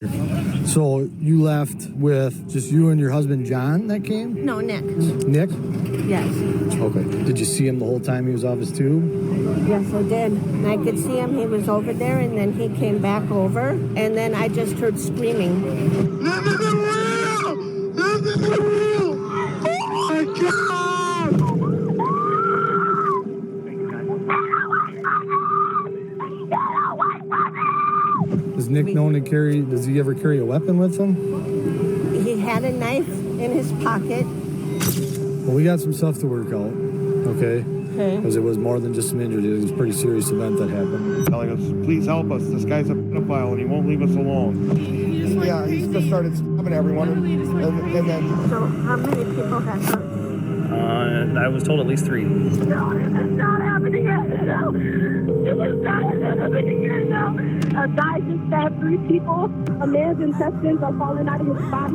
So you left with just you and your husband, John, that came? No, Nick. Nick? Yes. Okay. Did you see him the whole time he was off his tube? Yes, I did. And I could see him. He was over there, and then he came back over, and then I just heard screaming. This isn't real! This isn't real! Oh my God! Does Nick known to carry, does he ever carry a weapon with him? He had a knife in his pocket. Well, we got some stuff to work out, okay? Because it was more than just some injury. It was a pretty serious event that happened. Telling us, please help us. This guy's a pedophile and he won't leave us alone. Yeah, he just started stabbing everyone. And then... So how many people got hurt? I was told at least 3. No, this is not happening yet. No. This is not happening yet. No. A guy just stabbed 3 people. A man's intestines are falling out of his body.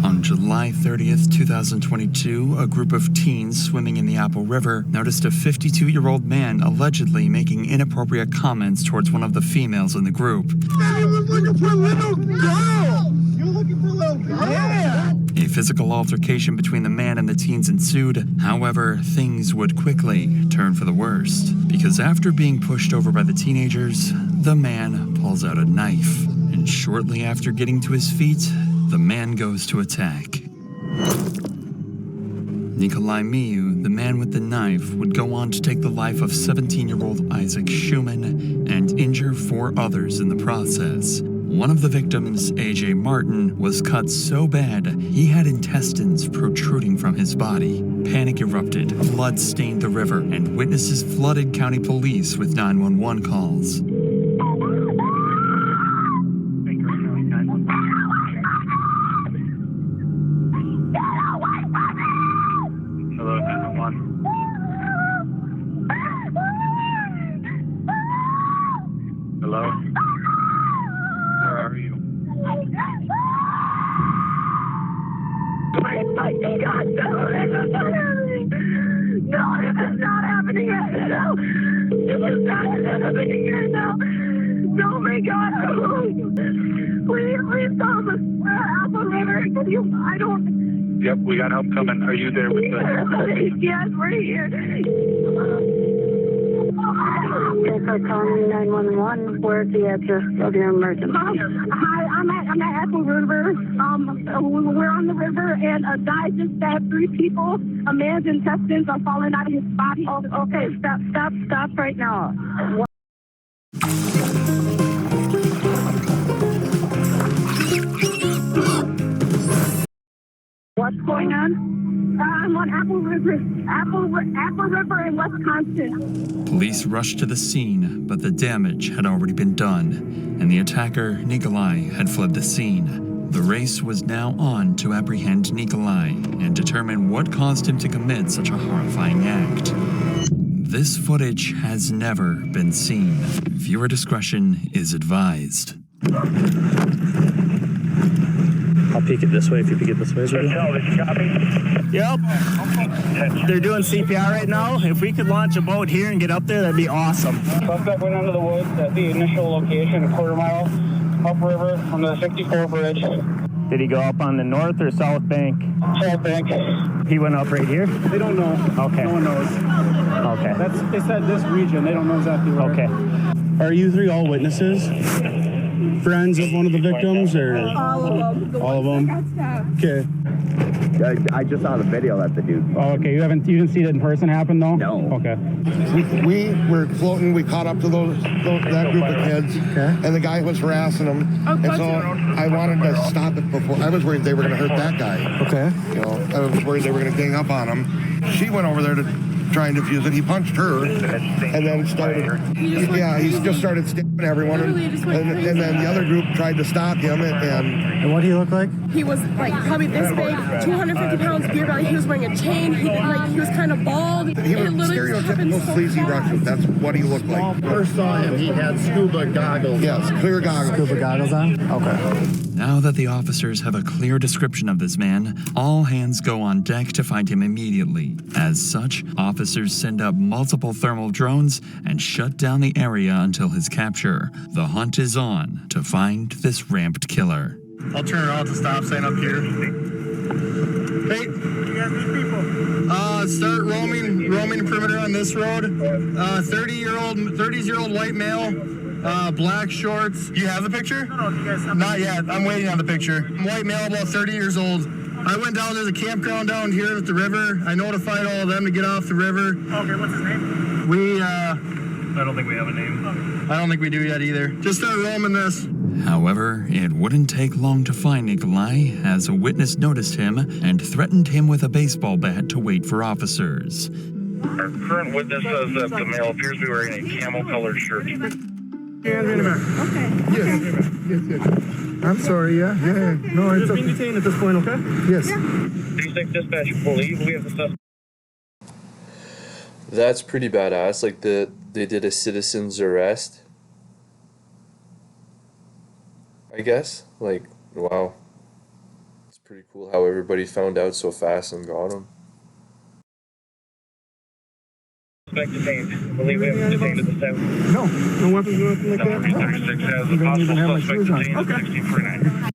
On July 30th, 2022, a group of teens swimming in the Apple River noticed a 52-year-old man allegedly making inappropriate comments towards one of the females in the group. He was looking for a little girl! You were looking for a little girl? Yeah! A physical altercation between the man and the teens ensued. However, things would quickly turn for the worst, because after being pushed over by the teenagers, the man pulls out a knife. And shortly after getting to his feet, the man goes to attack. Nikolai Miu, the man with the knife, would go on to take the life of 17-year-old Isaac Schumann and injure 4 others in the process. One of the victims, AJ Martin, was cut so bad he had intestines protruding from his body. Panic erupted, blood stained the river, and witnesses flooded county police with 911 calls. Hello, 911. Hello? Where are you? My God, no, this is not happening. No, this is not happening yet. No. This is not happening yet. No. No, my God. Please help us. Apple River. I don't... Yep, we got help coming. Are you there with the... Yes, we're here. Thanks for calling 911. Where's the address of your emergency? Hi, I'm at Apple River. We're on the river, and a guy just stabbed 3 people. A man's intestines are falling out of his body. Oh, okay, stop right now. What's going on? I'm on Apple River in Wisconsin. Police rushed to the scene, but the damage had already been done, and the attacker, Nikolai, had fled the scene. The race was now on to apprehend Nikolai and determine what caused him to commit such a horrifying act. This footage has never been seen. Viewer discretion is advised. I'll peek it this way if you peek it this way. Television, copy? Yep. They're doing CPR right now. If we could launch a boat here and get up there, that'd be awesome. Suspect went into the woods at the initial location, a quarter mile upriver on the 64 bridge. Did he go up on the north or south bank? South bank. He went up right here? They don't know. Okay. No one knows. Okay. They said this region. They don't know exactly where. Okay. Are you 3 all witnesses? Friends of one of the victims, or All of them. all of them? Okay. I just saw the video that the dude. Oh, okay. You didn't see it in person happen though? No. Okay. We were floating. We caught up to that group of kids, and the guy was harassing them. And so I wanted to stop it before. I was worried they were going to hurt that guy. Okay. You know, I was worried they were going to gang up on him. She went over there to try and defuse it. He punched her, and then started. He just started stabbing everyone, and then the other group tried to stop him. And what did he look like? He was like probably this big, 250 pounds, beer belly. He was wearing a chain. He was kind of bald. He was stereotypical sleazy Russian. That's what he looked like. First saw him, he had scuba goggles. Yes, clear goggles. Scuba goggles on? Okay. Now that the officers have a clear description of this man, all hands go on deck to find him immediately. As such, officers send up multiple thermal drones and shut down the area until his capture. The hunt is on to find this ramped killer. I'll turn around to stop sign up here. Hey, you guys need people. Start roaming perimeter on this road. 30-year-old white male, black shorts. Do you have the picture? No, you guys have. Not yet. I'm waiting on the picture. White male, about 30 years old. I went down. There's a campground down here at the river. I notified all of them to get off the river. Okay, what's his name? I don't think we have a name. Okay. I don't think we do yet either. Just start roaming this. However, it wouldn't take long to find Nikolai, as a witness noticed him and threatened him with a baseball bat to wait for officers. Our current witness says that the male appears to be wearing a camel-colored shirt. Okay. Yes. I'm sorry, yeah. No, it's being detained at this point, okay? Yes. 36 dispatch, believe we have the suspect. That's pretty badass. Like, they did a citizen's arrest, I guess. Like, wow. It's pretty cool how everybody found out so fast and got him. Suspect detained. I believe we have him detained at the 7. No weapons or anything like that. 36 has a possible suspect detained at 1649.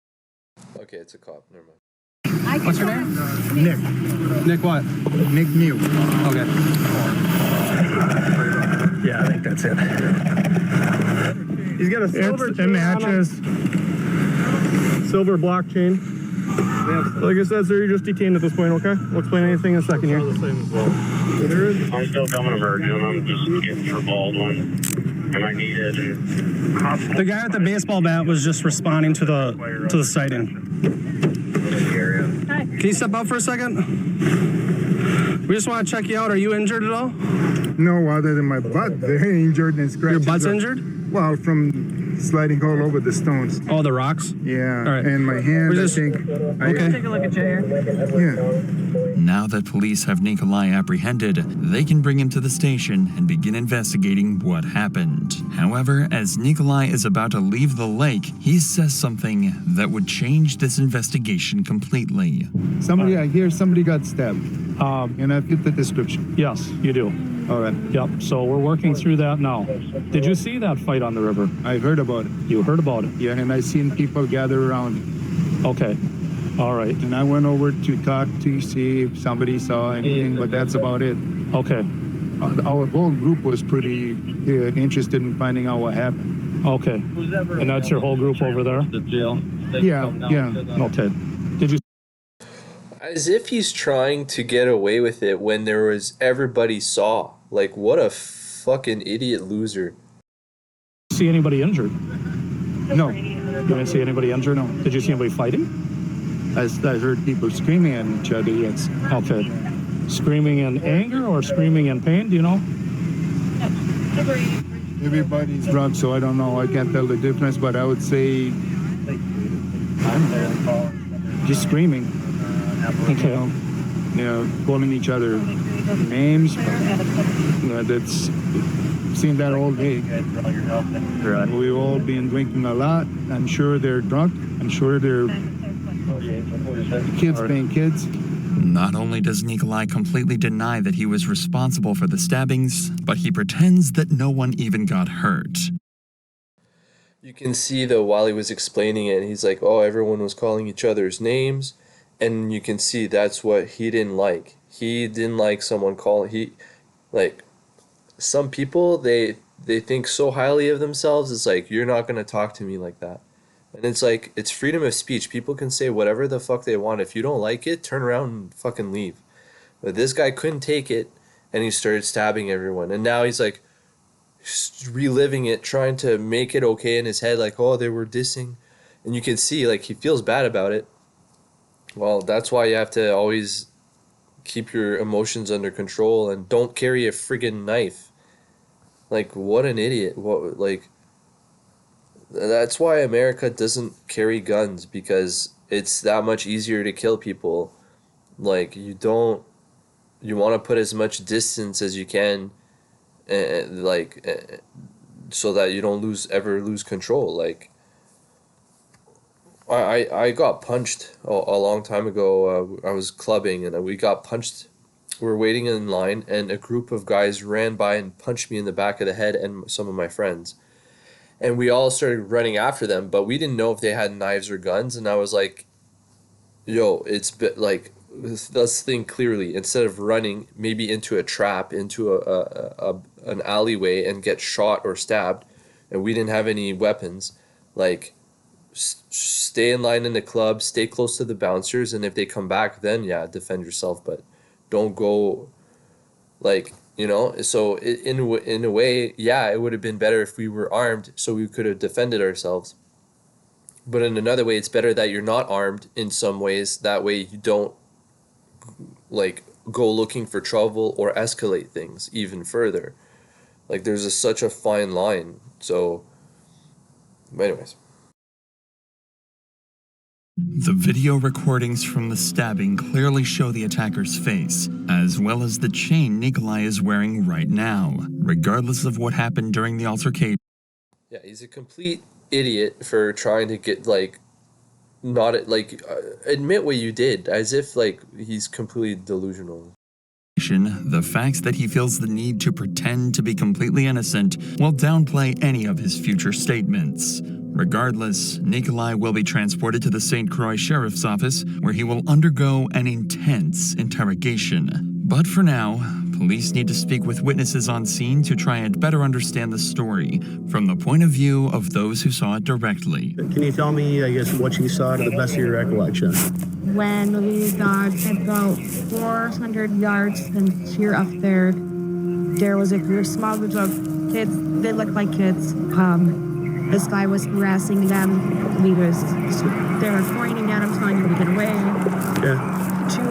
Okay, it's a cop. Never mind. What's your name? Nick. Nick what? Nick New. Okay. Yeah, I think that's it. He's got a silver chain. It matches. Silver block chain. Like I said, sir, you're just detained at this point, okay? We'll explain anything in a second here. I'm still coming a virgin. I'm just getting for bald one. Am I needed? The guy with the baseball bat was just responding to the sighting. Can you step up for a second? We just want to check you out. Are you injured at all? No, other than my butt. Very injured and scratched. Your butt's injured? Well, from sliding all over the stones. Oh, the rocks? Yeah. All right. And my hand, I think. Okay. Take a look at your hair. Yeah. Now that police have Nikolai apprehended, they can bring him to the station and begin investigating what happened. However, as Nikolai is about to leave the lake, he says something that would change this investigation completely. I hear somebody got stabbed. And I fit the description. Yes, you do. All right. Yep, so we're working through that now. Did you see that fight on the river? I heard about it. You heard about it? Yeah, and I seen people gather around it. Okay. All right. And I went over to talk to see if somebody saw anything, but that's about it. Okay. Our whole group was pretty interested in finding out what happened. Okay. And that's your whole group over there? Yeah. Okay. Did you... As if he's trying to get away with it when there was everybody saw. Like, what a fucking idiot loser. See anybody injured? No. You didn't see anybody injured? No. Did you see anybody fighting? I heard people screaming at each other, yes. Okay. Screaming in anger or screaming in pain, do you know? Everybody's drunk, so I don't know. I can't tell the difference, but I would say, I don't know, just screaming. Okay. Calling each other names. That's seen that all day. We've all been drinking a lot. I'm sure they're drunk. I'm sure they're kids being kids. Not only does Nikolai completely deny that he was responsible for the stabbings, but he pretends that no one even got hurt. You can see, though, while he was explaining it, he's like, oh, everyone was calling each other's names. And you can see that's what he didn't like. He didn't like someone calling. Some people, they think so highly of themselves. It's like, you're not going to talk to me like that. And it's like, it's freedom of speech. People can say whatever the fuck they want. If you don't like it, turn around and fucking leave. But this guy couldn't take it, and he started stabbing everyone. And now he's like reliving it, trying to make it okay in his head, like, oh, they were dissing. And you can see, like, he feels bad about it. Well, that's why you have to always keep your emotions under control and don't carry a friggin' knife. Like, what an idiot. That's why America doesn't carry guns, because it's that much easier to kill people. Like, you want to put as much distance as you can, so that you don't ever lose control. Like, I got punched a long time ago. I was clubbing and we got punched. We were waiting in line and a group of guys ran by and punched me in the back of the head and some of my friends. And we all started running after them, but we didn't know if they had knives or guns. And I was like, yo, let's think clearly. Instead of running maybe into a trap, into an alleyway and get shot or stabbed, and we didn't have any weapons, like, stay in line in the club, stay close to the bouncers, and if they come back, then yeah, defend yourself, but don't go, like, you know. So in a way, yeah, it would have been better if we were armed so we could have defended ourselves. But in another way, it's better that you're not armed in some ways. That way you don't, like, go looking for trouble or escalate things even further. Like, there's such a fine line. So, anyways. The video recordings from the stabbing clearly show the attacker's face, as well as the chain Nikolai is wearing right now, regardless of what happened during the altercation. Yeah, he's a complete idiot for trying to get, like, not, like, admit what you did, as if, like, he's completely delusional. The facts that he feels the need to pretend to be completely innocent will downplay any of his future statements. Regardless, Nikolai will be transported to the St. Croix Sheriff's Office, where he will undergo an intense interrogation. But for now, police need to speak with witnesses on scene to try and better understand the story from the point of view of those who saw it directly. Can you tell me, I guess, what you saw to the best of your recollection? When we got about 400 yards from here up there was a small group of kids. They looked like kids. This guy was harassing them. They were pointing at him, telling him to get away. Yeah. Two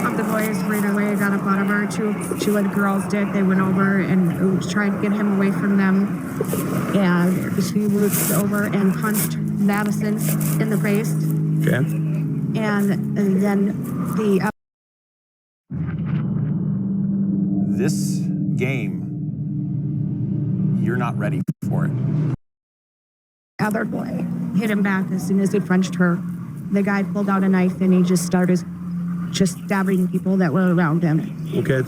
of the boys ran away, got up out of her. Two little girls did. They went over and tried to get him away from them. And she moved over and punched Madison in the face. Okay. And then this game, you're not ready for it. Other boy hit him back as soon as he punched her. The guy pulled out a knife and he just started stabbing people that were around him. Okay.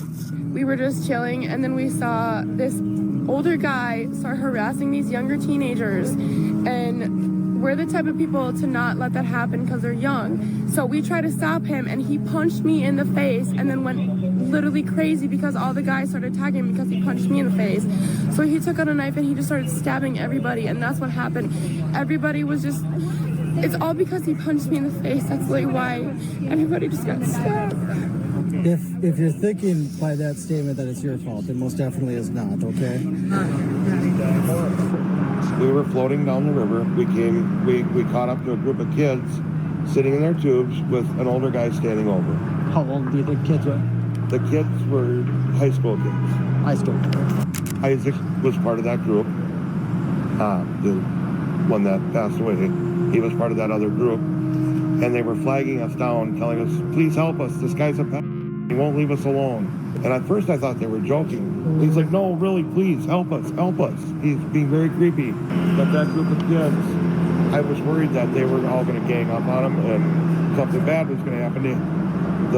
We were just chilling and then we saw this older guy start harassing these younger teenagers, and we're the type of people to not let that happen because they're young. So we tried to stop him and he punched me in the face and then went literally crazy because all the guys started attacking him because he punched me in the face. So he took out a knife and he just started stabbing everybody, and that's what happened. Everybody was just, it's all because he punched me in the face. That's like why everybody just got stabbed. If you're thinking by that statement that it's your fault, it most definitely is not, okay? We were floating down the river. We caught up to a group of kids sitting in their tubes with an older guy standing over. How old do you think kids were? The kids were high school kids. High school. Isaac was part of that group. The one that passed away, he was part of that other group. And they were flagging us down, telling us, please help us. This guy's a pet. He won't leave us alone. And at first I thought they were joking. He's like, no, really, please, help us, help us. He's being very creepy. But that group of kids, I was worried that they were all going to gang up on him and something bad was going to happen to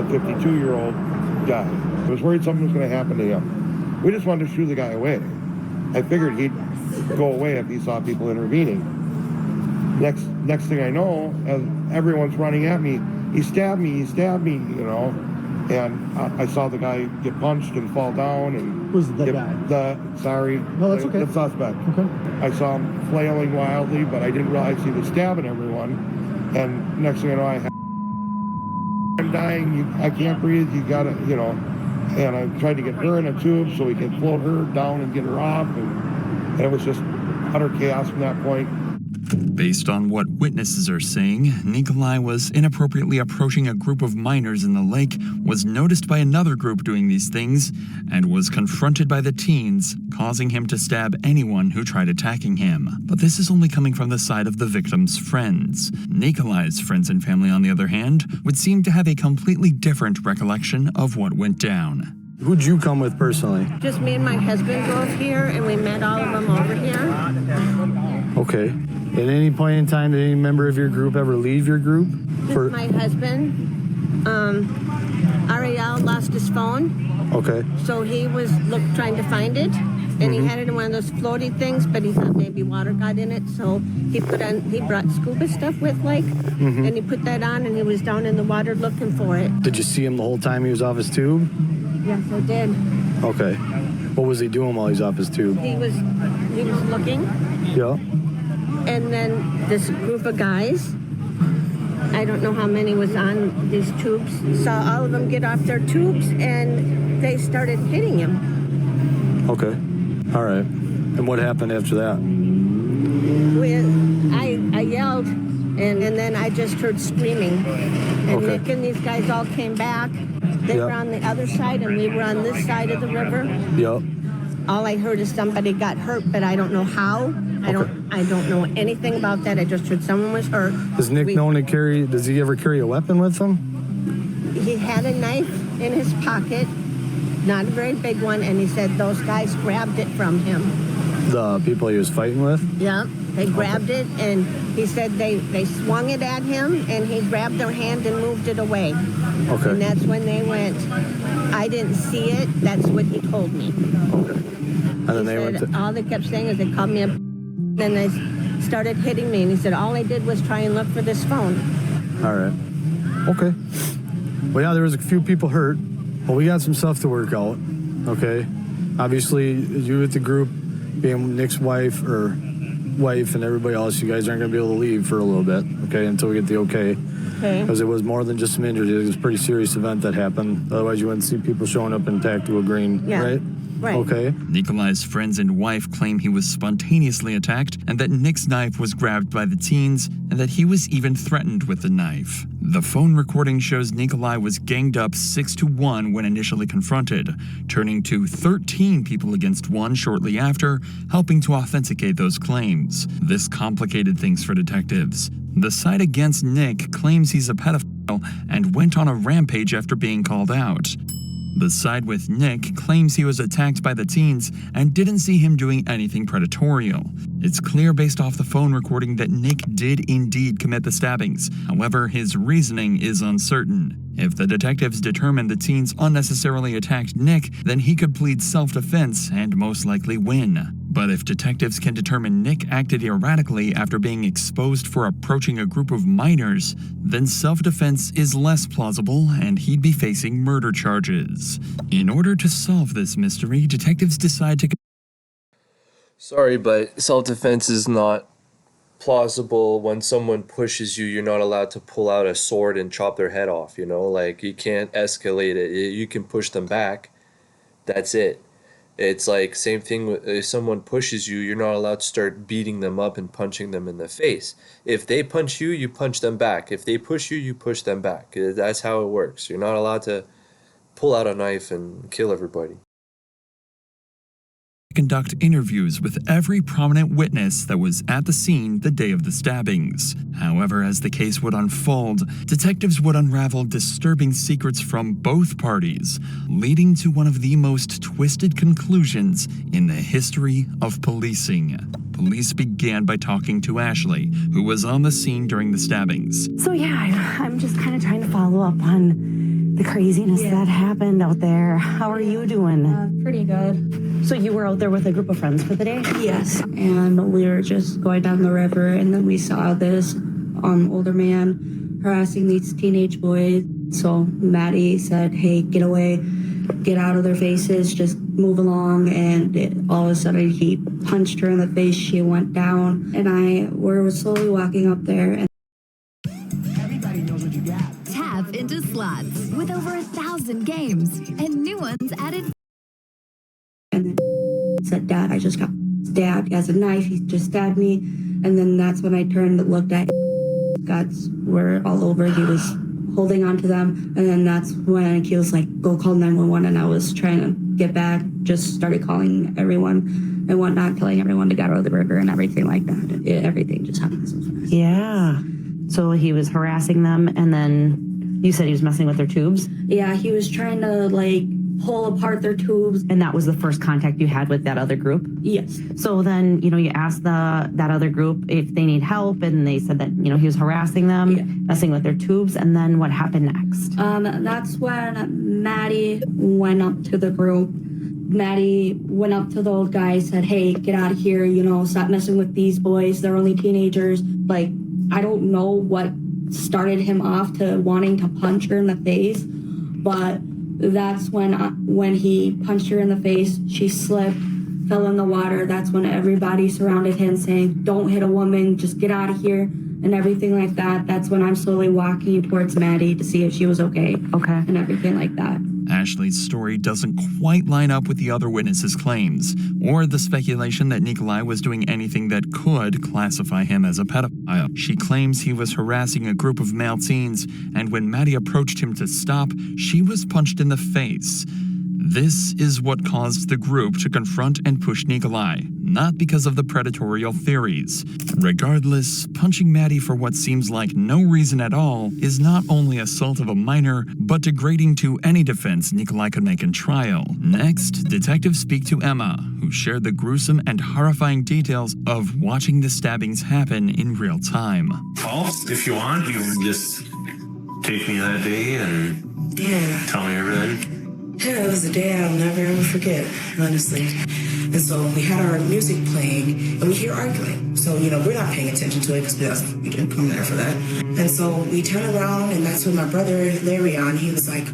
the 52-year-old guy. I was worried something was going to happen to him. We just wanted to shoo the guy away. I figured he'd go away if he saw people intervening. Next thing I know, as everyone's running at me, he stabbed me, you know. And I saw the guy get punched and fall down. And who's the guy? No, that's okay. The suspect. Okay. I saw him flailing wildly, but I didn't realize he was stabbing everyone. And next thing I know, I'm dying. I can't breathe. You gotta, you know. And I tried to get her in a tube so we could float her down and get her off. And it was just utter chaos from that point. Based on what witnesses are saying, Nikolai was inappropriately approaching a group of minors in the lake, was noticed by another group doing these things, and was confronted by the teens, causing him to stab anyone who tried attacking him. But this is only coming from the side of the victim's friends. Nikolai's friends and family, on the other hand, would seem to have a completely different recollection of what went down. Who'd you come with personally? Just me and my husband drove here, and we met all of them over here. Okay. At any point in time, did any member of your group ever leave your group? My husband, Ariel, lost his phone. Okay. So he was trying to find it, and he had it in one of those floaty things, but he thought maybe water got in it, so he brought scuba stuff with, and he put that on, and he was down in the water looking for it. Did you see him the whole time he was off his tube? Yes, I did. Okay. What was he doing while he's off his tube? He was looking, Yeah. and then this group of guys, I don't know how many was on these tubes, saw all of them get off their tubes, and they started hitting him. Okay. All right. And what happened after that? I yelled, and then I just heard screaming. And Nick and these guys all came back. They were on the other side, and we were on this side of the river. Yep. All I heard is somebody got hurt, but I don't know how. I don't know anything about that. I just heard someone was hurt. Does Nick known to carry? Does he ever carry a weapon with him? He had a knife in his pocket, not a very big one, and he said those guys grabbed it from him. The people he was fighting with? Yeah, they grabbed it, and he said they swung it at him, and he grabbed their hand and moved it away. Okay. And that's when they went. I didn't see it. That's what he told me. Okay. And then they went to... All they kept saying is they called me up, then they started hitting me, and he said all I did was try and look for this phone. All right. Okay. Well, yeah, there was a few people hurt, but we got some stuff to work out. Okay. Obviously, you with the group, being Nick's wife and everybody else, you guys aren't going to be able to leave for a little bit, okay, until we get the okay. Okay. Because it was more than just some injuries. It was a pretty serious event that happened. Otherwise, you wouldn't see people showing up intact to a green, right? Right. Okay. Nikolai's friends and wife claim he was spontaneously attacked and that Nick's knife was grabbed by the teens and that he was even threatened with the knife. The phone recording shows Nikolai was ganged up 6-1 when initially confronted, turning to 13 people against one shortly after, helping to authenticate those claims. This complicated things for detectives. The side against Nick claims he's a pedophile and went on a rampage after being called out. The side with Nick claims he was attacked by the teens and didn't see him doing anything predatorial. It's clear based off the phone recording that Nick did indeed commit the stabbings. However, his reasoning is uncertain. If the detectives determine the teens unnecessarily attacked Nick, then he could plead self-defense and most likely win. But if detectives can determine Nick acted erratically after being exposed for approaching a group of minors, then self-defense is less plausible and he'd be facing murder charges. In order to solve this mystery, detectives decide to... Sorry, but self-defense is not plausible. When someone pushes you, you're not allowed to pull out a sword and chop their head off, you know? Like, you can't escalate it. You can push them back. That's it. It's like same thing with if someone pushes you, you're not allowed to start beating them up and punching them in the face. If they punch you, you punch them back. If they push you, you push them back. That's how it works. You're not allowed to pull out a knife and kill everybody. Conduct interviews with every prominent witness that was at the scene the day of the stabbings. However, as the case would unfold, detectives would unravel disturbing secrets from both parties, leading to one of the most twisted conclusions in the history of policing. Police began by talking to Ashley, who was on the scene during the stabbings. So yeah, I'm just kind of trying to follow up on the craziness that happened out there. How are you doing? Pretty good. So you were out there with a group of friends for the day? Yes, and we were just going down the river, and then we saw this older man harassing these teenage boys. So Maddie said, hey, get away, get out of their faces, just move along. And all of a sudden he punched her in the face. She went down, and I were slowly walking up there. And Tap into slots with over 1,000 games and new ones added. And then said, Dad, I just got stabbed. He has a knife. He just stabbed me. And then that's when I turned and looked at guts were all over. He was holding on to them. And then that's when he was like, go call 911. And I was trying to get back, just started calling everyone and whatnot, telling everyone to get out of the river and everything like that. Everything just happened so fast. Yeah. So he was harassing them, and then you said he was messing with their tubes? Yeah, he was trying to, like, pull apart their tubes. And that was the first contact you had with that other group? Yes. So then, you asked that other group if they need help, and they said that, he was harassing them, messing with their tubes, and then what happened next? That's when Maddie went up to the group. Maddie went up to the old guy, said, hey, get out of here, stop messing with these boys. They're only teenagers. Like, I don't know what started him off to wanting to punch her in the face, but that's when he punched her in the face. She slipped, fell in the water. That's when everybody surrounded him saying, don't hit a woman, just get out of here, and everything like that. That's when I'm slowly walking towards Maddie to see if she was okay. Okay. And everything like that. Ashley's story doesn't quite line up with the other witnesses' claims, or the speculation that Nikolai was doing anything that could classify him as a pedophile. She claims he was harassing a group of male teens, and when Maddie approached him to stop, she was punched in the face. This is what caused the group to confront and push Nikolai, not because of the predatorial theories. Regardless, punching Maddie for what seems like no reason at all is not only assault of a minor, but degrading to any defense Nikolai could make in trial. Next, detectives speak to Emma, who shared the gruesome and horrifying details of watching the stabbings happen in real time. Well, if you want, you can just take me that day and tell me everything. Yeah, it was a day I'll never ever forget, honestly. And so we had our music playing, and we hear arguing. So, we're not paying attention to it because we didn't come there for that. And so we turn around, and that's when my brother, Larry, he was like,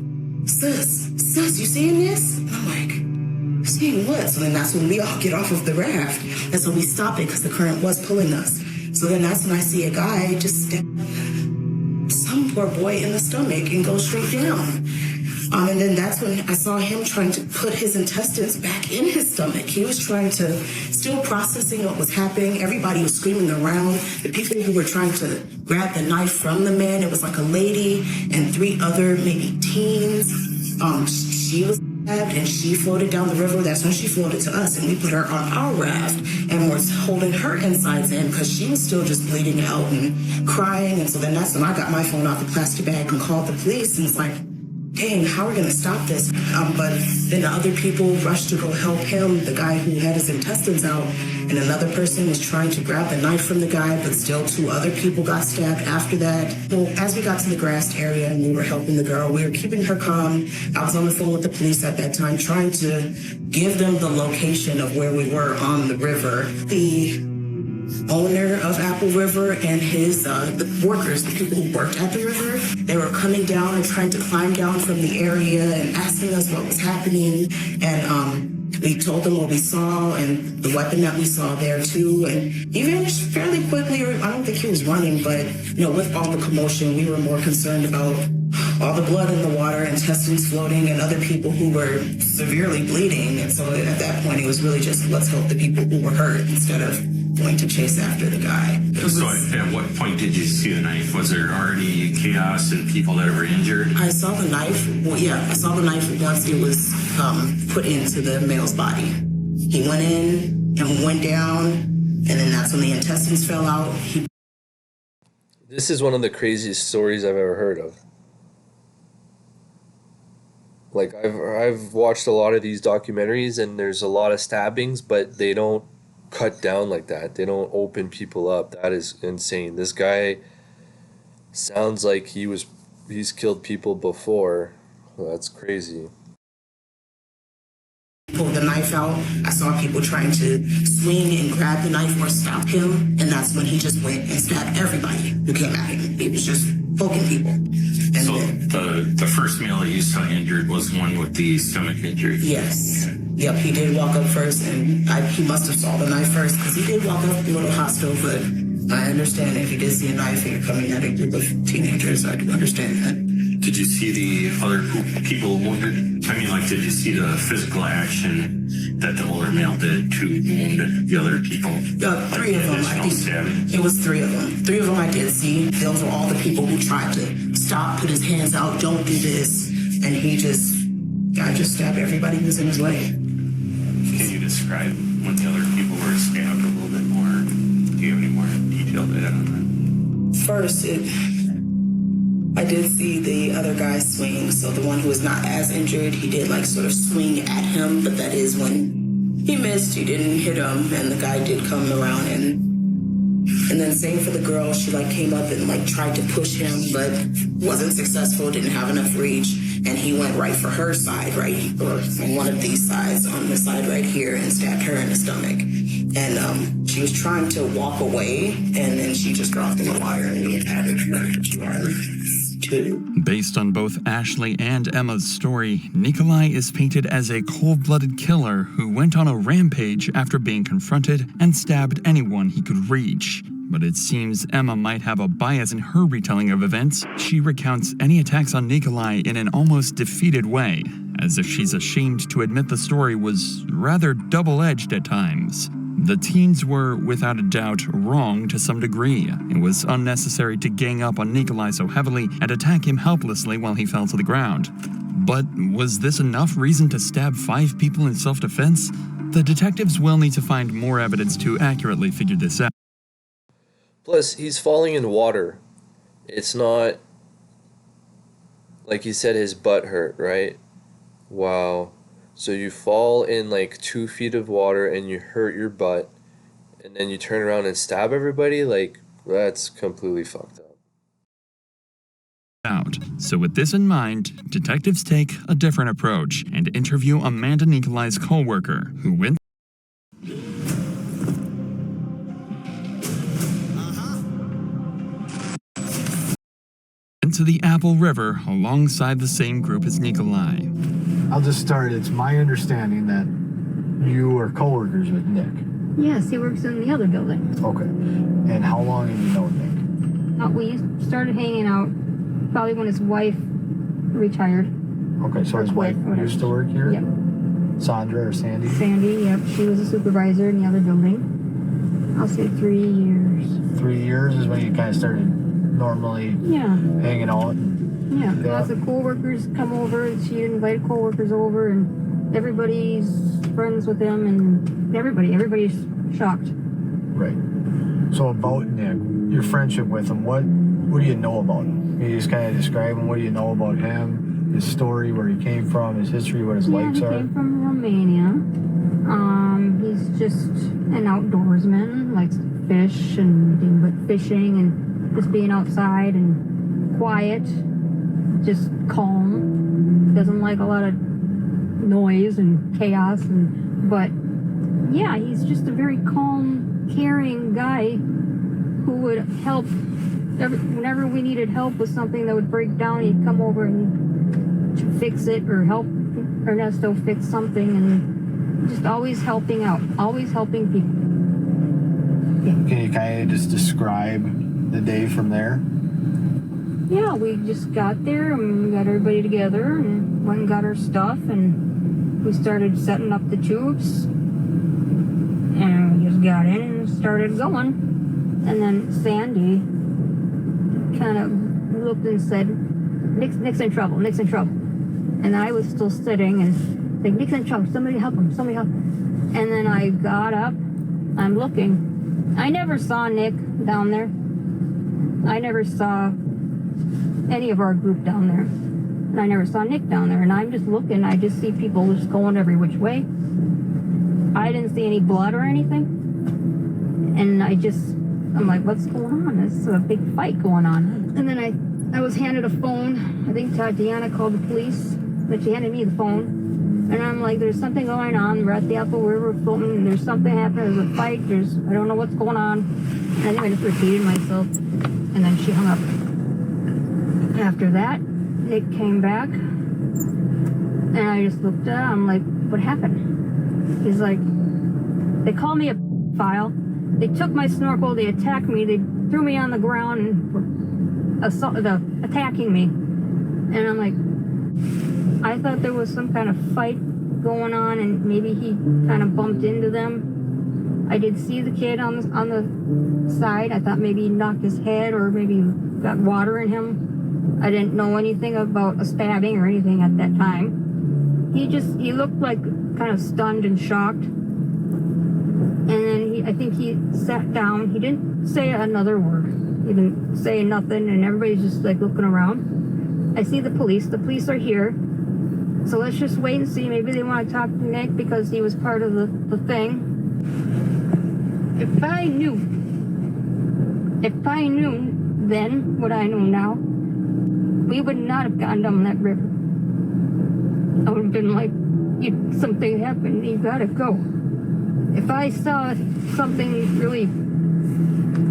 sis, you seeing this? And I'm like, seeing what? So then that's when we all get off of the raft. And so we stop it because the current was pulling us. So then that's when I see a guy just stab some poor boy in the stomach and go straight down. And then that's when I saw him trying to put his intestines back in his stomach. He was trying to, still processing what was happening. Everybody was screaming around. The people who were trying to grab the knife from the man, it was like a lady and 3 other maybe teens. She was stabbed and she floated down the river. That's when she floated to us, and we put her on our raft and was holding her insides in because she was still just bleeding out and crying. And so then that's when I got my phone out the plastic bag and called the police, and it's like, dang, how are we going to stop this? But then the other people rushed to go help him, the guy who had his intestines out, and another person was trying to grab the knife from the guy, but still 2 other people got stabbed after that. Well, as we got to the grassed area and we were helping the girl, we were keeping her calm. I was on the phone with the police at that time, trying to give them the location of where we were on the river. The owner of Apple River and his the workers, the people who worked at the river, they were coming down and trying to climb down from the area and asking us what was happening. And we told them what we saw and the weapon that we saw there too. And he vanished fairly quickly. I don't think he was running, but with all the commotion, we were more concerned about all the blood in the water, intestines floating, and other people who were severely bleeding. And so at that point, it was really just, let's help the people who were hurt instead of going to chase after the guy. So at what point did you see the knife? Was there already chaos and people that were injured? I saw the knife. Well, yeah, I saw the knife once it was put into the male's body. He went in and went down, and then that's when the intestines fell out. This is one of the craziest stories I've ever heard of. Like, I've watched a lot of these documentaries, and there's a lot of stabbings, but they don't cut down like that. They don't open people up. That is insane. This guy sounds like he's killed people before. Well, that's crazy. Pulled the knife out. I saw people trying to swing and grab the knife or stop him, and that's when he just went and stabbed everybody who came at him. He was just poking people. And so the first male that you saw injured was one with the stomach injury? Yes. Yep, he did walk up first, and he must have saw the knife first, because he did walk up a little hostile, but I understand if you did see a knife and you're coming at a group of teenagers, I do understand that. Did you see the other people wounded? I mean, did you see the physical action that the older male did to wound the other people? 3 of them. It was 3 of them. 3 of them I did see. Those were all the people who tried to stop, put his hands out, don't do this. And I just stabbed everybody who was in his way. Can you describe when the other people were stabbed a little bit more? Do you have any more detailed data on that? First, I did see the other guy swing, so the one who was not as injured, he did like sort of swing at him, but that is when he missed, he didn't hit him, and the guy did come around and then same for the girl, she like came up and like tried to push him, but wasn't successful, didn't have enough reach, and he went right for her side, right, or on one of these sides, on the side right here, and stabbed her in the stomach. And she was trying to walk away, and then she just dropped in the water, and he had her too. Based on both Ashley and Emma's story, Nikolai is painted as a cold-blooded killer who went on a rampage after being confronted and stabbed anyone he could reach. But it seems Emma might have a bias in her retelling of events. She recounts any attacks on Nikolai in an almost defeated way, as if she's ashamed to admit the story was rather double-edged at times. The teens were, without a doubt, wrong to some degree. It was unnecessary to gang up on Nikolai so heavily and attack him helplessly while he fell to the ground. But was this enough reason to stab 5 people in self-defense? The detectives will need to find more evidence to accurately figure this out. Plus, he's falling in water. It's not like he said his butt hurt, right? Wow. So you fall in like 2 feet of water and you hurt your butt, and then you turn around and stab everybody? Like, that's completely fucked up. So with this in mind, detectives take a different approach and interview Amanda Nikolai's co-worker, who went into the Apple River alongside the same group as Nikolai. I'll just start. It's my understanding that you are co-workers with Nick. Yes, he works in the other building. Okay. And how long have you known Nick? We started hanging out probably when his wife retired. Okay, so his wife used to work here? Yep. Sandra or Sandy? Sandy, yep. She was a supervisor in the other building. I'll say 3 years. 3 years is when you kind of started normally hanging out? Yeah, lots of co-workers come over. She invited co-workers over, and everybody's friends with them, and everybody's shocked. Right. So about Nick, your friendship with him, what do you know about him? Can you just kind of describe him? What do you know about him? His story, where he came from, his history, what his likes are? He came from Romania. He's just an outdoorsman, likes to fish and anything but fishing and just being outside and quiet. Just calm, doesn't like a lot of noise and chaos, but yeah, he's just a very calm, caring guy who would help whenever we needed help with something that would break down. He'd come over and fix it or help Ernesto fix something, and just always helping out, always helping people. Can you kind of just describe the day from there? Yeah, we just got there and we got everybody together and went and got our stuff, and we started setting up the tubes, and we just got in and started going. And then Sandy kind of looked and said, Nick's in trouble, Nick's in trouble. And I was still sitting and like, Nick's in trouble, somebody help him, somebody help him. And then I got up, I'm looking. I never saw Nick down there. I never saw any of our group down there. And I never saw Nick down there. And I'm just looking, I just see people just going every which way. I didn't see any blood or anything. And I'm like, what's going on? There's a big fight going on. And then I was handed a phone. I think Tatiana called the police, but she handed me the phone. And I'm like, there's something going on. We're at the Apple River filming, and there's something happening. There's a fight. I don't know what's going on. And I think I just repeated myself. And then she hung up. After that, Nick came back, and I just looked at him, I'm like, what happened? He's like, they called me a file, they took my snorkel, they attacked me, they threw me on the ground and were attacking me. And I'm like, I thought there was some kind of fight going on, and maybe he kind of bumped into them. I did see the kid on the side. I thought maybe he knocked his head or maybe got water in him. I didn't know anything about a stabbing or anything at that time. He looked like kind of stunned and shocked. And then I think he sat down. He didn't say another word. even say nothing, and everybody's just like looking around. I see the police. The police are here. So let's just wait and see. Maybe they want to talk to Nick because he was part of the thing. If I knew then what I know now, we would not have gone down that river. I would have been like, something happened, you gotta go. If I saw something really,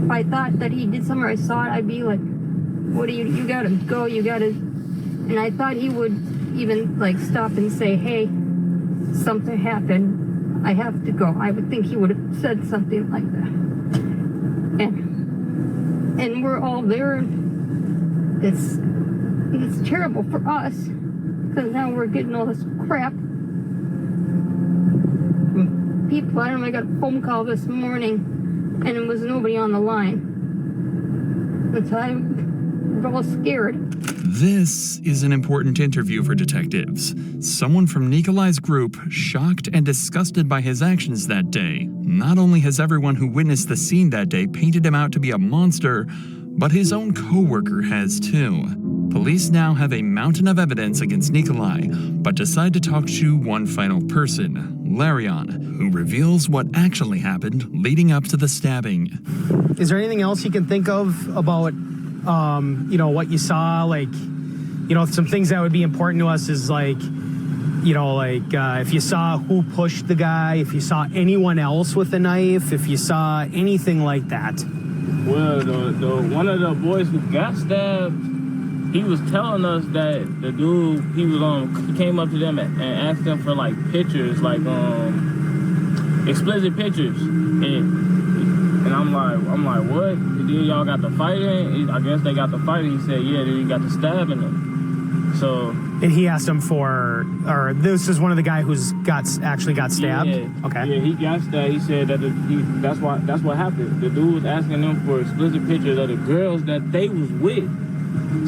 if I thought that he did something or I saw it, I'd be like, what do you gotta go, you gotta, and I thought he would even like stop and say, hey, something happened, I have to go. I would think he would have said something like that. And we're all there. It's terrible for us because now we're getting all this crap. People, I got a phone call this morning and it was nobody on the line. That's why we're all scared. This is an important interview for detectives. Someone from Nikolai's group, shocked and disgusted by his actions that day. Not only has everyone who witnessed the scene that day painted him out to be a monster, but his own co-worker has too. Police now have a mountain of evidence against Nikolai, but decide to talk to one final person, Larion, who reveals what actually happened leading up to the stabbing. Is there anything else you can think of about what you saw, some things that would be important to us is if you saw who pushed the guy, if you saw anyone else with a knife, if you saw anything like that. Well, the one of the boys who got stabbed, he was telling us that the dude, he came up to them and asked them for pictures, explicit pictures, and I'm like, what? Then y'all got the fighting? I guess they got the fighting. He said, yeah, then he got the stabbing them. So. And he asked him or this is one of the guy who's actually got stabbed? Yeah, okay. Yeah, he got stabbed. He said that that's what happened. The dude was asking them for explicit pictures of the girls that they was with.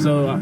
So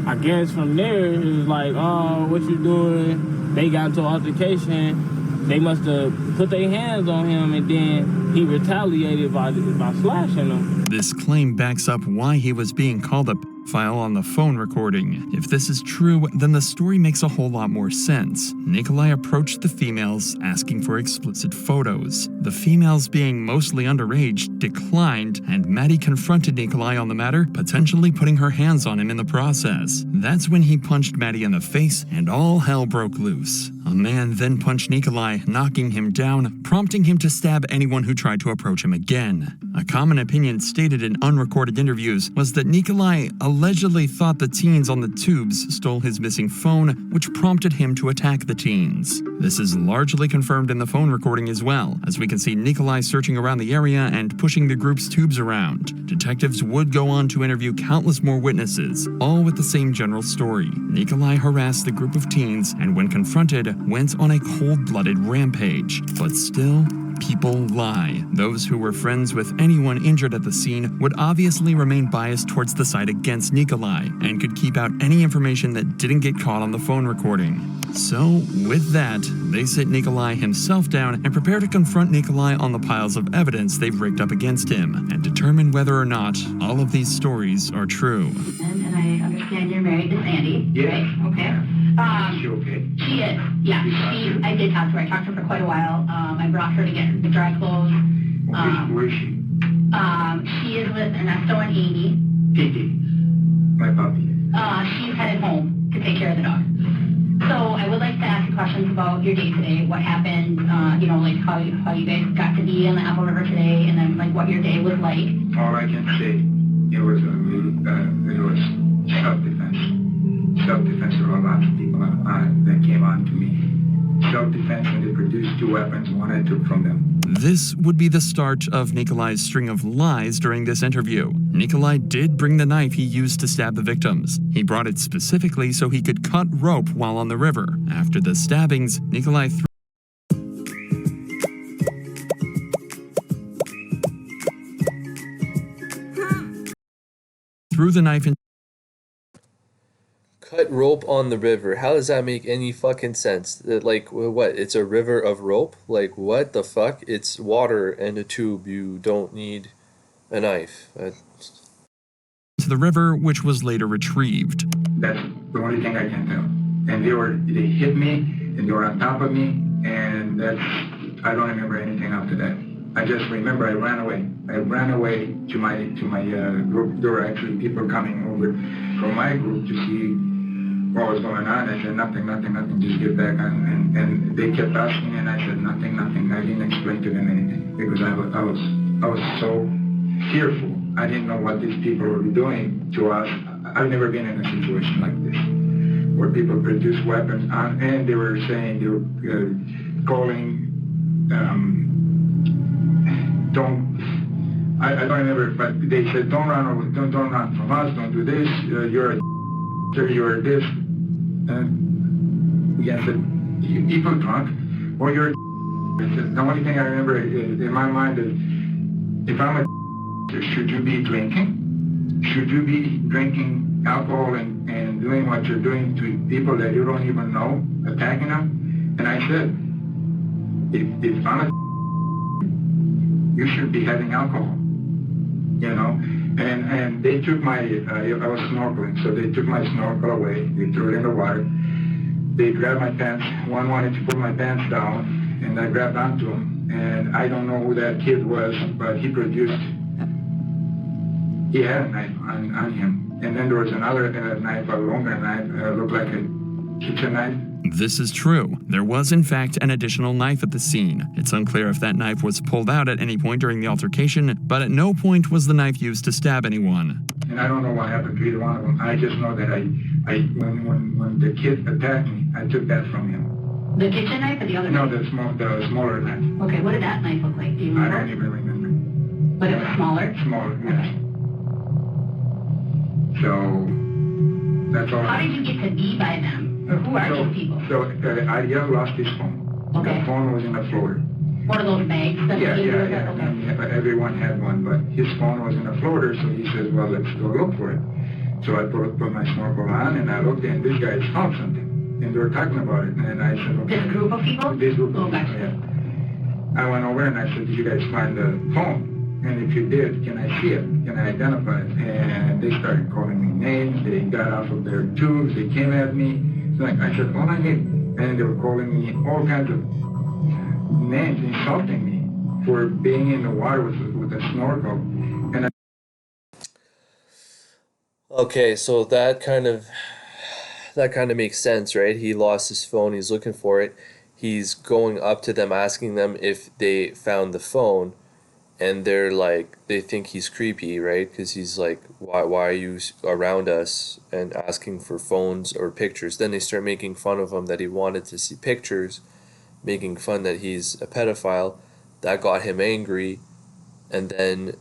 I guess from there, it was like, oh, what you doing? They got into an altercation. They must have put their hands on him, and then he retaliated by slashing them. This claim backs up why he was being called a pedophile on the phone recording. If this is true, then the story makes a whole lot more sense. Nikolai approached the females asking for explicit photos. The females, being mostly underage, declined, and Maddie confronted Nikolai on the matter, potentially putting her hands on him in the process. That's when he punched Maddie in the face, and all hell broke loose. A man then punched Nikolai, knocking him down, prompting him to stab anyone who tried to approach him again. A common opinion stated in unrecorded interviews was that Nikolai allegedly thought the teens on the tubes stole his missing phone, which prompted him to attack the teens. This is largely confirmed in the phone recording as well, as we can see Nikolai searching around the area and pushing the group's tubes around. Detectives would go on to interview countless more witnesses, all with the same general story. Nikolai harassed the group of teens and, when confronted, went on a cold-blooded rampage. But still, people lie. Those who were friends with anyone injured at the scene would obviously remain biased towards the side against Nikolai and could keep out any information that didn't get caught on the phone recording. So, with that, they sit Nikolai himself down and prepare to confront Nikolai on the piles of evidence they've rigged up against him and determine whether or not all of these stories are true. And I understand you're married to Sandy. Yeah. Right? Okay. Is she okay? She is. Yeah. I did talk to her. I talked to her for quite a while. I brought her to get her dry clothes. Where is she? She is with Ernesto and Amy. Kiki. My puppy. She's headed home to take care of the dog. So I would like to ask you questions about your day today. What happened? How you guys got to be in the Apple River today, and then what your day was like. All I can say, it was self-defense. Self-defense for a lot of people that came on to me. Self-defense when they produced 2 weapons, one I took from them. This would be the start of Nikolai's string of lies during this interview. Nikolai did bring the knife he used to stab the victims. He brought it specifically so he could cut rope while on the river. After the stabbings, Nikolai threw the knife in. Cut rope on the river. How does that make any fucking sense? What? It's a river of rope? What the fuck? It's water and a tube. You don't need a knife. to the river, which was later retrieved. That's the only thing I can tell. And they hit me, and they were on top of me, and I don't remember anything after that. I just remember I ran away. I ran away to my group. There were actually people coming over from my group to see what was going on. I said, nothing, just get back on. And they kept asking, and I said, nothing. I didn't explain to them anything because I was so fearful. I didn't know what these people were doing to us. I've never been in a situation like this, where people produce weapons and they were saying, they were calling, I don't remember, but they said, don't run from us, don't do this, you're this. And I said, you people drunk, or you're I said, the only thing I remember in my mind is, if I'm a should you be drinking? Should you be drinking alcohol and doing what you're doing to people that you don't even know, attacking them? And I said, if I'm a you should be having alcohol, you know? And they took my, I was snorkeling, so they took my snorkel away, they threw it in the water. They grabbed my pants, one wanted to pull my pants down, and I grabbed onto him. And I don't know who that kid was, but he had a knife on him. And then there was another knife, a longer knife, looked like a kitchen knife. This is true. There was, in fact, an additional knife at the scene. It's unclear if that knife was pulled out at any point during the altercation, but at no point was the knife used to stab anyone. And I don't know what happened to either one of them. I just know that when the kid attacked me, I took that from him. The kitchen knife or the other No, knife? the smaller knife. Okay, what did that knife look like? Do you remember? I don't even remember. But it was smaller? Smaller, yes. So, that's all. How did you get to be by them? Or who are these people? So, Ariel lost his phone. Okay. The phone was in the floater. One of those bags? That Yeah. Okay. But everyone had one, but his phone was in the floater, so he says, well, let's go look for it. So I put my snorkel on, and I looked, and this guy found something. And they were talking about it, and I said, okay. This group of people? This group of people, gotcha. yeah. I went over and I said, did you guys find the phone? And if you did, can I see it? Can I identify it? And they started calling me names. They got off of their tubes. They came at me. So I said, all I need. And they were calling me all kinds of names, insulting me for being in the water with a snorkel. And Okay, so that kind of makes sense, right? He lost his phone. He's looking for it. He's going up to them, asking them if they found the phone. And they're like, they think he's creepy, right? Because he's like, why are you around us and asking for phones or pictures? Then they start making fun of him that he wanted to see pictures, making fun that he's a pedophile. That got him angry. And then,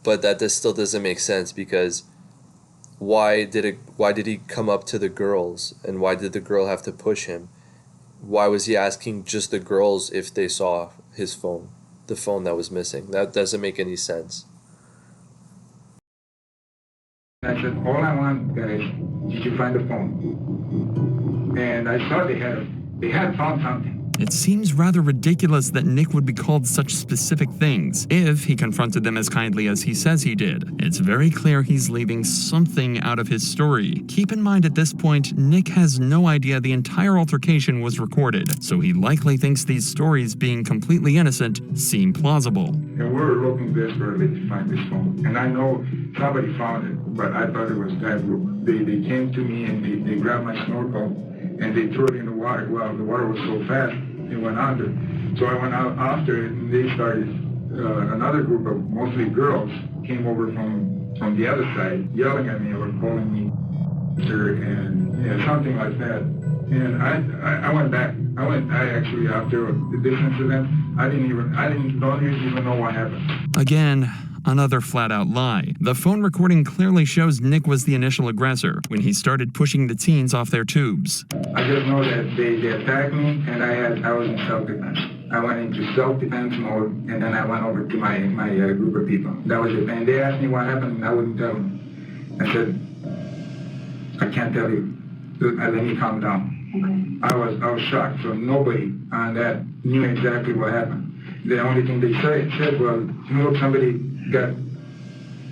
but that still doesn't make sense, because why did he come up to the girls, and why did the girl have to push him? Why was he asking just the girls if they saw his phone? The phone that was missing. That doesn't make any sense. I said, all I want, guys, did you find the phone? And I saw they had found something. It seems rather ridiculous that Nick would be called such specific things if he confronted them as kindly as he says he did. It's very clear he's leaving something out of his story. Keep in mind at this point, Nick has no idea the entire altercation was recorded, so he likely thinks these stories, being completely innocent, seem plausible. And we were looking desperately to find this phone. And I know somebody found it, but I thought it was that group. They came to me and they grabbed my snorkel and they threw it in the water. Well, the water was so fast, it went under. So I went out after it, and they started, another group of mostly girls came over from the other side, yelling at me or calling me and something like that. And I went back. I actually, after this incident, don't even know what happened. Again, another flat-out lie. The phone recording clearly shows Nick was the initial aggressor when he started pushing the teens off their tubes. I just know that they attacked me, and I was in self-defense. I went into self-defense mode, and then I went over to my group of people. That was it. And they asked me what happened, and I wouldn't tell them. I said, I can't tell you. Let me calm down. Okay. I was shocked. So nobody on that knew exactly what happened. The only thing they said was, look, somebody got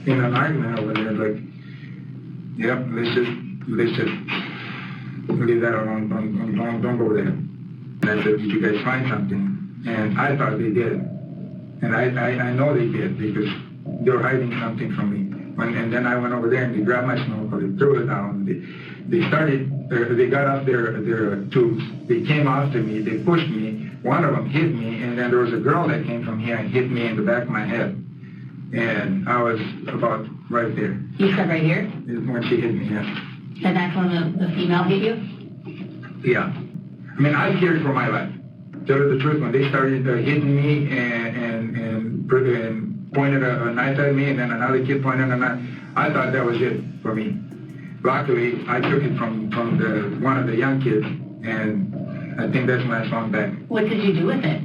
in an argument over there, like, yep, they said, leave that alone, don't go there. And I said, did you guys find something? And I thought they did. And I know they did because they were hiding something from me. And then I went over there and they grabbed my snorkel, they threw it down. They got up their tubes, they came after me, they pushed me, one of them hit me, and then there was a girl that came from here and hit me in the back of my head. And I was about right there. You said right here? When she hit me, yeah. And that's when the female hit you? Yeah. I mean, I feared for my life. Tell you the truth, when they started hitting me and pointed a knife at me, and then another kid pointed a knife, I thought that was it for me. Luckily, I took it from one of the young kids, and I think that's when I found back. What did you do with it?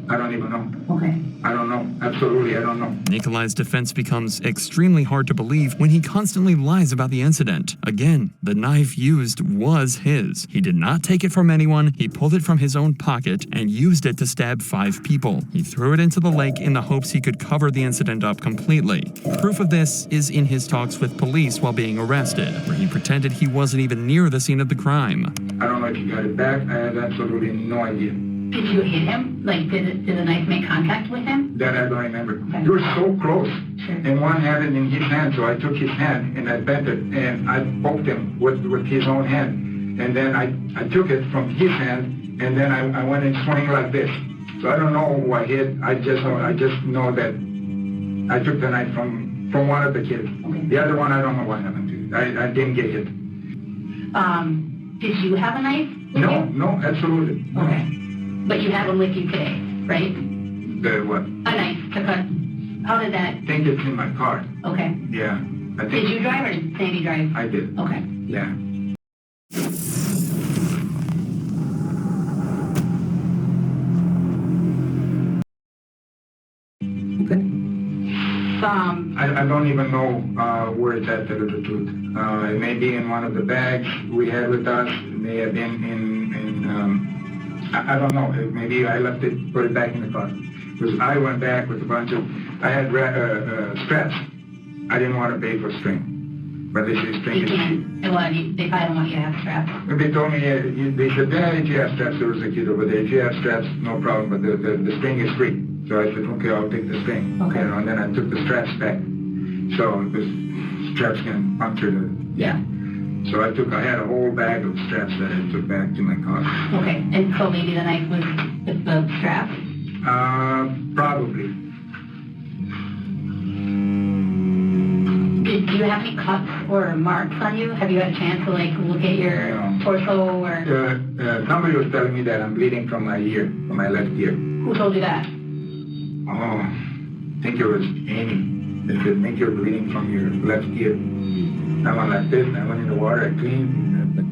I don't even know. Okay. I don't know. Absolutely, I don't know. Nikolai's defense becomes extremely hard to believe when he constantly lies about the incident. Again, the knife used was his. He did not take it from anyone, he pulled it from his own pocket and used it to stab 5 people. He threw it into the lake in the hopes he could cover the incident up completely. Proof of this is in his talks with police while being arrested, where he pretended he wasn't even near the scene of the crime. I don't know if you got it back. I have absolutely no idea. Did you hit him? Like, did the knife make contact with him? That I don't remember. You were so close, and one had it in his hand, so I took his hand and I bent it, and I poked him with his own hand. And then I took it from his hand, and then I went and swung like this. So I don't know who I hit. I just know that I took the knife from one of the kids. Okay. The other one, I don't know what happened to. I didn't get hit. Did you have a knife? No, absolutely. No. Okay. But you had one with you today, right? The what? A knife to cut. How did that? I think it's in my car. Okay. Yeah. Did you drive or did Sandy drive? I did. Okay. Yeah. I don't even know where it's at, to tell you the truth. It may be in one of the bags we had with us. It may have been in I don't know. Maybe I left it, put it back in the car. Because I went back with a bunch of, I had straps. I didn't want to pay for string. But they say string is cheap. They probably don't want you to have straps. They told me, they said, yeah, if you have straps, there was a kid over there. If you have straps, no problem, but the string is free. So I said, okay, I'll take the string. Okay. You know, and then I took the straps back. So the straps can puncture the... Yeah. So I had a whole bag of straps that I took back to my car. Okay, and so maybe the knife was the strap? Probably. Do you have any cuts or marks on you? Have you had a chance to look at your torso or? Somebody was telling me that I'm bleeding from my ear, from my left ear. Who told you that? Oh, I think it was Amy. They said, make your bleeding from your left ear. I went like this, and I went in the water, I cleaned, but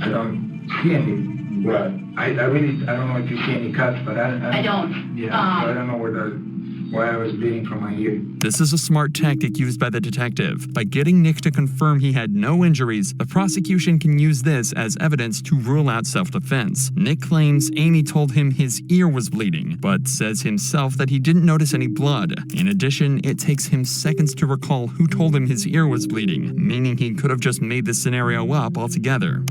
I don't see any blood. I don't know if you see any cuts, but I don't. Yeah, so I don't know why I was bleeding from my ear. This is a smart tactic used by the detective. By getting Nick to confirm he had no injuries, the prosecution can use this as evidence to rule out self-defense. Nick claims Amy told him his ear was bleeding, but says himself that he didn't notice any blood. In addition, it takes him seconds to recall who told him his ear was bleeding, meaning he could have just made this scenario up altogether.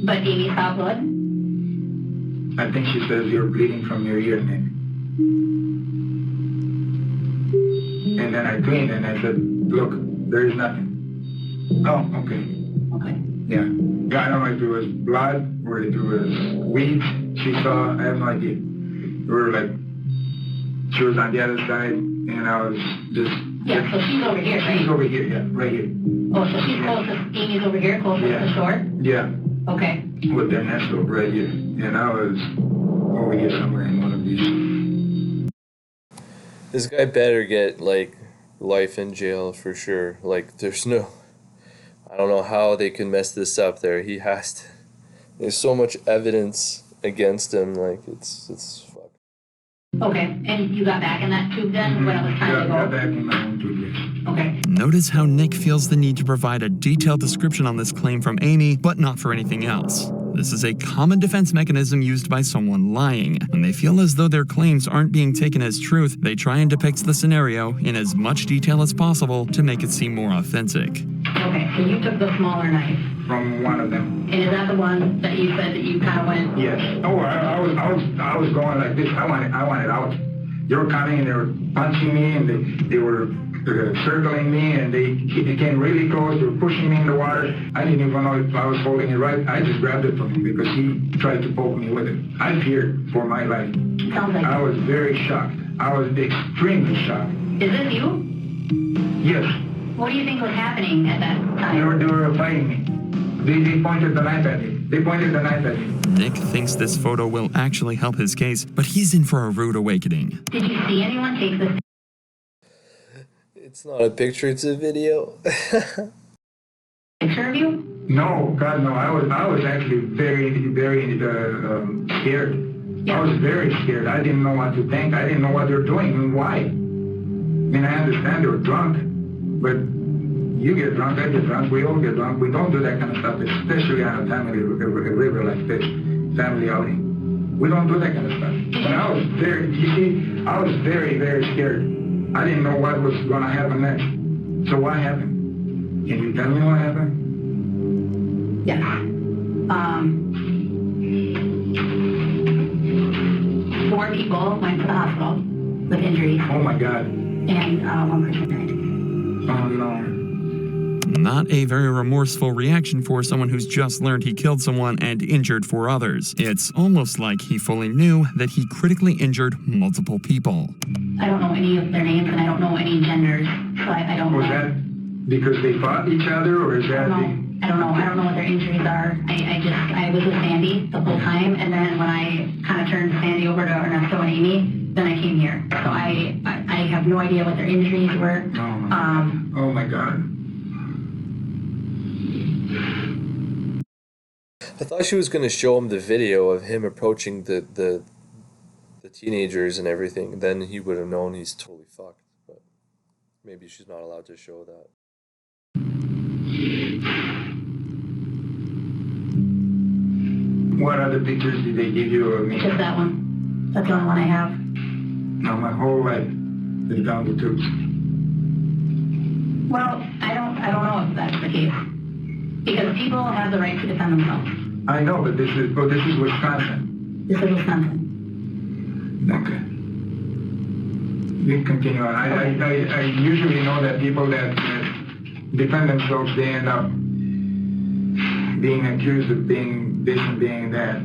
But Amy saw blood? I think she says you're bleeding from your ear, Nick. And then I cleaned and I said, look, there is nothing. Oh, okay. Okay. Yeah. Yeah, I don't know if it was blood or if it was weeds she saw. I have no idea. We were like, she was on the other side and I was just... Yeah, so she's over here, right? She's over here, yeah, right here. Oh, so she's closest, Amy's over here, closest to the shore? Yeah. Okay. With their nest over right here. And I was over here somewhere in one of these. This guy better get, life in jail for sure. There's no... I don't know how they can mess this up there. He has to... There's so much evidence against him, it's fuck. Okay, and you got back in that tube then when it was time to go? Got back in my own tube, yes. Okay. Notice how Nick feels the need to provide a detailed description on this claim from Amy, but not for anything else. This is a common defense mechanism used by someone lying. When they feel as though their claims aren't being taken as truth, they try and depict the scenario in as much detail as possible to make it seem more authentic. Okay, so you took the smaller knife. From one of them. And is that the one that you said that you kind of went? Yes. Oh, I was going like this. I wanted out. They were coming and they were punching me and they were circling me and they came really close. They were pushing me in the water. I didn't even know if I was holding it right. I just grabbed it from him because he tried to poke me with it. I feared for my life. Sounds like I was very shocked. I was extremely shocked. Is this you? Yes. What do you think was happening at that time? They were fighting me. They pointed the knife at me. Nick thinks this photo will actually help his case, but he's in for a rude awakening. Did you see anyone take this? It's not a picture, it's a video. Picture of you? No, God, no. I was actually very scared. Yeah. I was very scared. I didn't know what to think. I didn't know what they were doing and why. I mean, I understand they were drunk, but you get drunk, I get drunk, we all get drunk. We don't do that kind of stuff, especially on a family river like this, family outing. We don't do that kind of stuff. But I was very, very scared. I didn't know what was going to happen next. So what happened? Can you tell me what happened? Yeah. 4 people went to the hospital with injuries. Oh my God. And 1 person died. Oh no. Not a very remorseful reaction for someone who's just learned he killed someone and injured 4 others. It's almost like he fully knew that he critically injured multiple people. I don't know any of their names and I don't know any genders, so I don't know. Was that because they fought each other or is that... I don't know. I don't know what their injuries are. I was with Sandy the whole time, and then when I kind of turned Sandy over to Ernesto and Amy, then I came here. So I have no idea what their injuries were. Oh my God. I thought she was going to show him the video of him approaching the teenagers and everything. Then he would have known he's totally fucked. But maybe she's not allowed to show that. What other pictures did they give you of me? Just that one. That's the only one I have. No, my whole life is down the tubes. Well, I don't know if that's the case. Because people have the right to defend themselves. I know, but this is Wisconsin. This is Wisconsin. Okay. We continue on. I usually know that people that defend themselves, they end up being accused of being this and being that.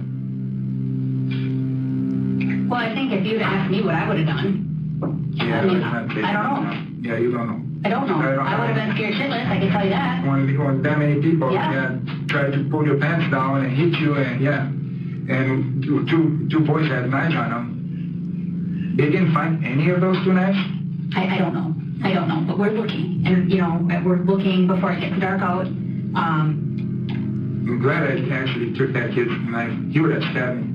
Well, I think if you'd asked me what I would have done, yeah, I don't know. Yeah, you don't know. I don't know. I would have been scared shitless, I can tell you that. When that many people try to pull your pants down and hit you, and two boys had knives on them. They didn't find any of those 2 knives? I don't know. I don't know, but we're looking. And, we're looking before it gets dark out. I'm glad I actually took that kid's knife. He would have stabbed me.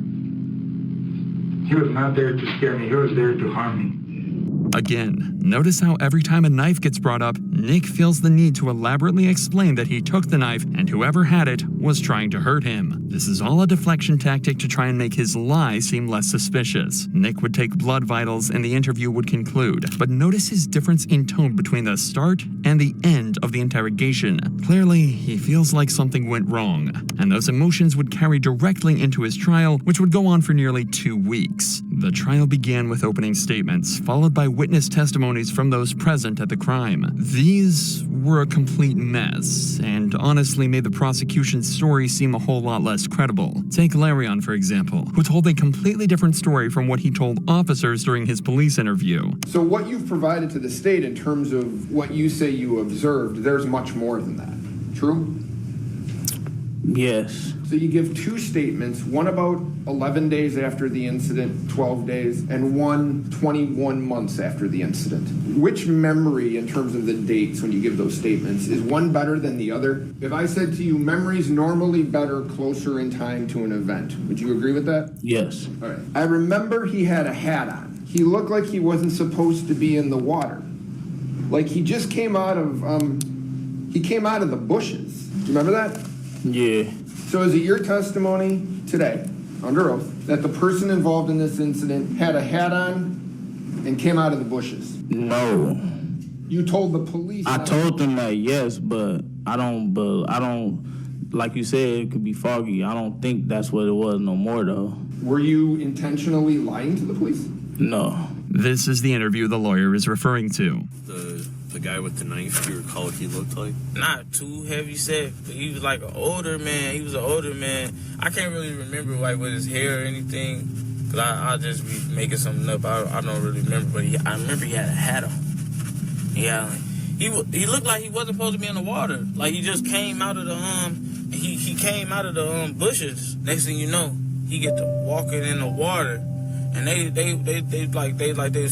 He was not there to scare me. He was there to harm me. Again, notice how every time a knife gets brought up, Nick feels the need to elaborately explain that he took the knife and whoever had it was trying to hurt him. This is all a deflection tactic to try and make his lie seem less suspicious. Nick would take blood vitals and the interview would conclude, but notice his difference in tone between the start and the end of the interrogation. Clearly, he feels like something went wrong, and those emotions would carry directly into his trial, which would go on for nearly 2 weeks. The trial began with opening statements, followed by witness testimonies from those present at the crime. These were a complete mess, and honestly made the prosecution's story seem a whole lot less credible. Take Larion, for example, who told a completely different story from what he told officers during his police interview. So what you've provided to the state in terms of what you say you observed, there's much more than that. True? Yes. So you give 2 statements, one about 11 days after the incident, 12 days, and one 21 months after the incident. Which memory, in terms of the dates when you give those statements, is one better than the other? If I said to you, memory's normally better closer in time to an event, would you agree with that? Yes. All right. I remember he had a hat on. He looked like he wasn't supposed to be in the water. Like he just came out of, he came out of the bushes. Do you remember that? Yeah. So is it your testimony today, under oath, that the person involved in this incident had a hat on and came out of the bushes? No. You told the police? I told them that, yes, but I don't, like you said, it could be foggy. I don't think that's what it was no more, though. Were you intentionally lying to the police? No. This is the interview the lawyer is referring to. The guy with the knife, do you recall what he looked like? Not too heavy set, but he was like an older man. He was an older man. I can't really remember like with his hair or anything, because I'll just be making something up. I don't really remember, but I remember he had a hat on. Yeah, he looked like he wasn't supposed to be in the water. Like he just came out of the he came out of the bushes. Next thing you know, he get to walking in the water. And they was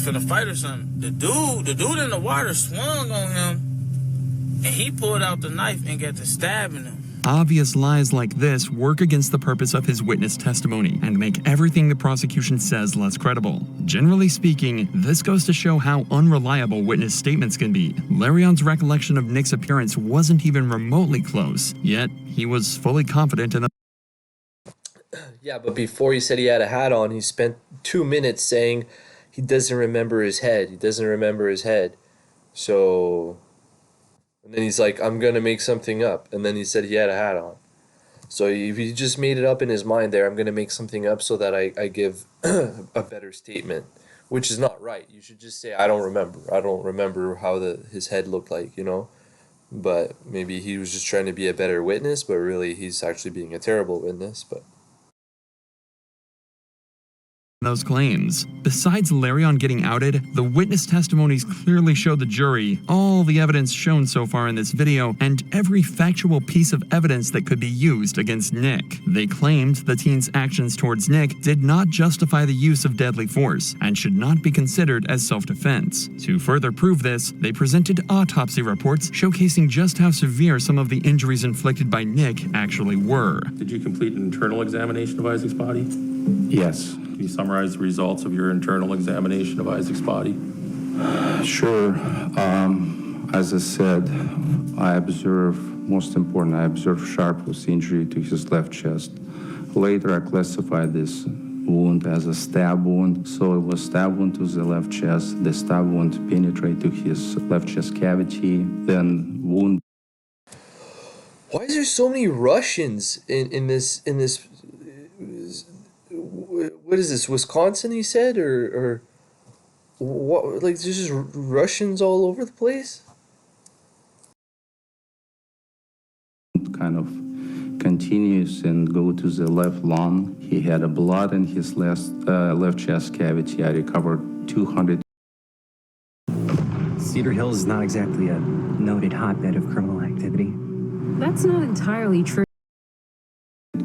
finna fight or something. The dude in the water swung on him, and he pulled out the knife and got to stabbing him. Obvious lies like this work against the purpose of his witness testimony and make everything the prosecution says less credible. Generally speaking, this goes to show how unreliable witness statements can be. Larion's recollection of Nick's appearance wasn't even remotely close, yet he was fully confident in the Yeah, but before he said he had a hat on, he spent 2 minutes saying he doesn't remember his head. He doesn't remember his head. So, and then he's like, I'm going to make something up. And then he said he had a hat on. So if he just made it up in his mind there, I'm going to make something up so that I give a better statement, which is not right. You should just say, I don't remember. I don't remember how his head looked like, you know. But maybe he was just trying to be a better witness, but really he's actually being a terrible witness. But those claims. Besides Larion getting outed, the witness testimonies clearly show the jury all the evidence shown so far in this video and every factual piece of evidence that could be used against Nick. They claimed the teen's actions towards Nick did not justify the use of deadly force and should not be considered as self-defense. To further prove this, they presented autopsy reports showcasing just how severe some of the injuries inflicted by Nick actually were. Did you complete an internal examination of Isaac's body? Yes. Can you summarize the results of your internal examination of Isaac's body? Sure. As I said, I observed sharp injury to his left chest. Later, I classified this wound as a stab wound. So it was stab wound to the left chest. The stab wound penetrated to his left chest cavity. Then wound. why is there so many Russians in this? What is this, Wisconsin, he said? Or what? Like, there's just Russians all over the place? Kind of continues and go to the left lung. He had a blood in his left chest cavity. I recovered 200. Cedar Hills is not exactly a noted hotbed of criminal activity. That's not entirely true.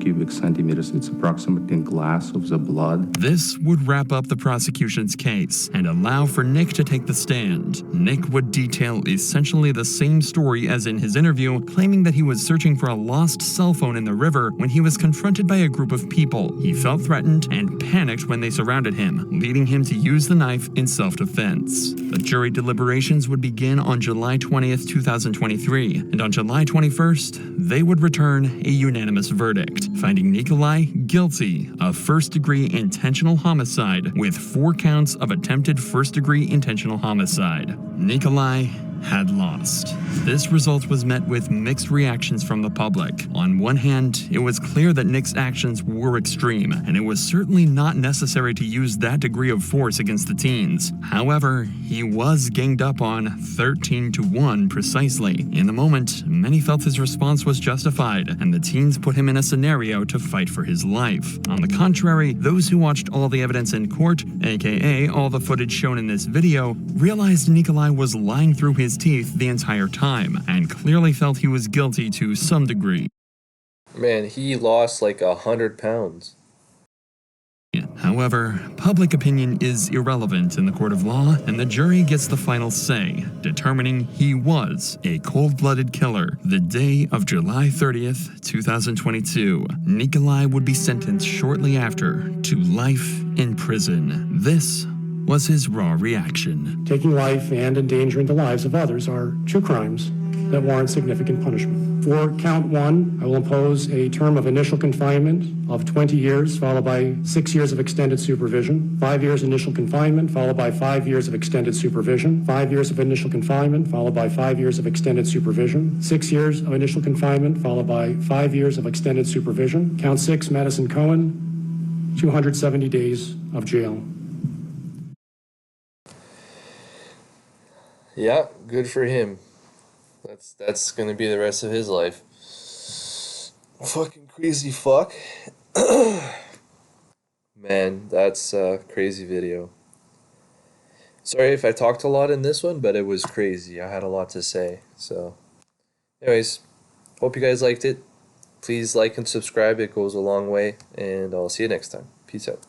Cubic centimeters. It's approximately a glass of the blood. This would wrap up the prosecution's case and allow for Nick to take the stand. Nick would detail essentially the same story as in his interview, claiming that he was searching for a lost cell phone in the river when he was confronted by a group of people. He felt threatened and panicked when they surrounded him, leading him to use the knife in self-defense. The jury deliberations would begin on July 20th, 2023, and on July 21st, they would return a unanimous verdict, finding Nikolai guilty of first-degree intentional homicide with 4 counts of attempted first-degree intentional homicide. Nikolai had lost. This result was met with mixed reactions from the public. On one hand, it was clear that Nick's actions were extreme, and it was certainly not necessary to use that degree of force against the teens. However, he was ganged up on 13-1 precisely. In the moment, many felt his response was justified, and the teens put him in a scenario to fight for his life. On the contrary, those who watched all the evidence in court, aka all the footage shown in this video, realized Nikolai was lying through his teeth the entire time, and clearly felt he was guilty to some degree. Man, he lost like 100 pounds. However, public opinion is irrelevant in the court of law, and the jury gets the final say, determining he was a cold-blooded killer. The day of July 30th, 2022, Nikolai would be sentenced shortly after to life in prison. This was his raw reaction. Taking life and endangering the lives of others are 2 crimes that warrant significant punishment. For count one, I will impose a term of initial confinement of 20 years, followed by 6 years of extended supervision, 5 years initial confinement, followed by 5 years of extended supervision, 5 years of initial confinement, followed by 5 years of extended supervision, 6 years of initial confinement, followed by 5 years of extended supervision. Count 6, Madison Cohen, 270 days of jail. Yeah, good for him. That's gonna be the rest of his life. Fucking crazy fuck. Man, that's a crazy video. Sorry if I talked a lot in this one, but it was crazy. I had a lot to say. So, anyways, hope you guys liked it. Please like and subscribe. It goes a long way. And I'll see you next time. Peace out.